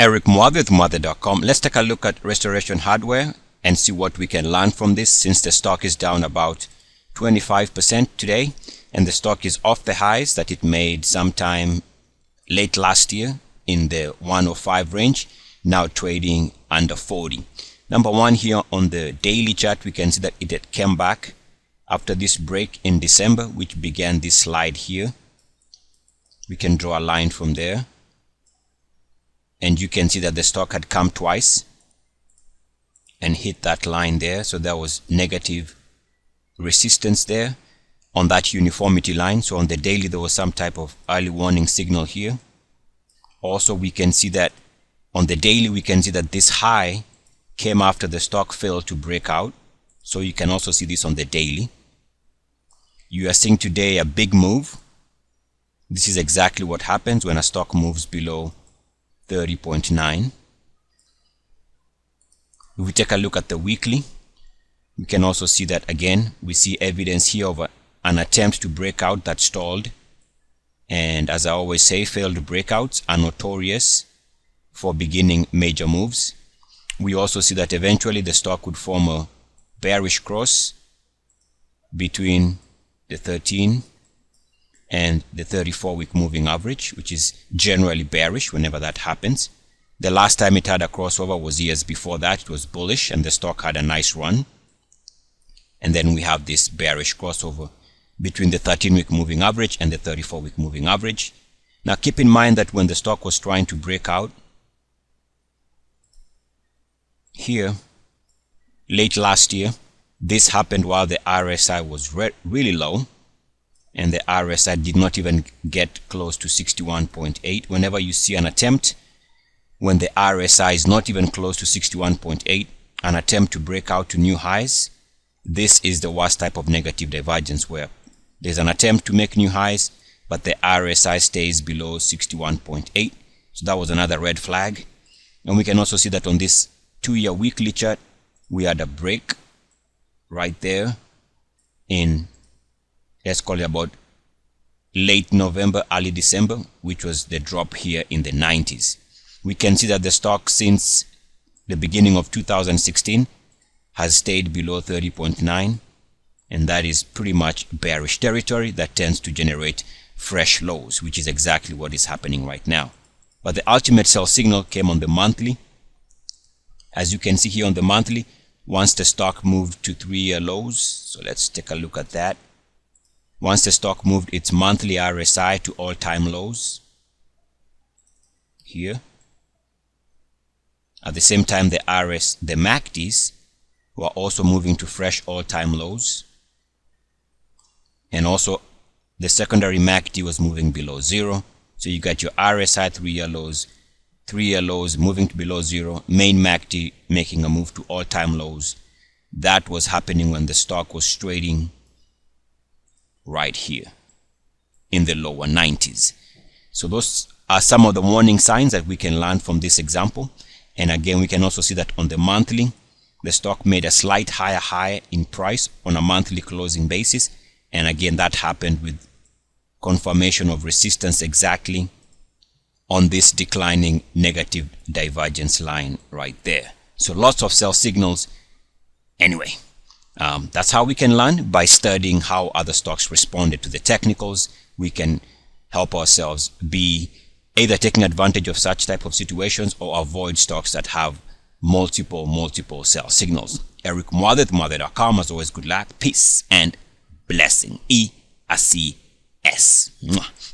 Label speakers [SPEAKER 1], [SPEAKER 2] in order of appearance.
[SPEAKER 1] Eric Muathe with Muathe.com. Let's take a look at Restoration Hardware and see what we can learn from this, since the stock is down about 25% today and the stock is off the highs that it made sometime late last year in the 105 range, now trading under 40. Number one, here on the daily chart, we can see that it had come back after this break in December, which began this slide here. We can draw a line from there, and you can see that the stock had come twice and hit that line there. So there was negative resistance there on that uniformity line. So on the daily, there was some type of early warning signal here. Also, we can see that on the daily, we can see that this high came after the stock failed to break out. So you can also see this on the daily. You are seeing today a big move. This is exactly what happens when a stock moves below 30.9. If we take a look at the weekly, we can also see that again, we see evidence here of an attempt to break out that stalled. And as I always say, failed breakouts are notorious for beginning major moves. We also see that eventually the stock would form a bearish cross between the 13 and the 34-week moving average, which is generally bearish whenever that happens. The last time it had a crossover was years before that. It was bullish and the stock had a nice run. And then we have this bearish crossover between the 13-week moving average and the 34-week moving average. Now keep in mind that when the stock was trying to break out here late last year, this happened while the RSI was really low, and the RSI did not even get close to 61.8. Whenever you see an attempt when the RSI is not even close to 61.8, an attempt to break out to new highs, this is the worst type of negative divergence, where there's an attempt to make new highs but the RSI stays below 61.8. So that was another red flag. And we can also see that on this 2-year weekly chart, we had a break right there in, let's call it about late November, early December, which was the drop here in the 90s. We can see that the stock since the beginning of 2016 has stayed below 30.9, and that is pretty much bearish territory that tends to generate fresh lows, which is exactly what is happening right now. But the ultimate sell signal came on the monthly. As you can see here on the monthly, once the stock moved to 3-year lows, so let's take a look at that. Once the stock moved its monthly RSI to all-time lows here, at the same time the MACDs were also moving to fresh all-time lows, and also the secondary MACD was moving below zero. So you got your RSI 3-year lows moving to below zero, main MACD making a move to all-time lows. That was happening when the stock was trading right here in the lower 90s. So those are some of the warning signs that we can learn from this example. And again, we can also see that on the monthly, the stock made a slight higher high in price on a monthly closing basis. And again, that happened with confirmation of resistance exactly on this declining negative divergence line right there. So lots of sell signals. Anyway, that's how we can learn, by studying how other stocks responded to the technicals. We can help ourselves be either taking advantage of such type of situations or avoid stocks that have multiple sell signals. Eric Muathe, Muathe.com. As always, good luck, peace, and blessing. EACS.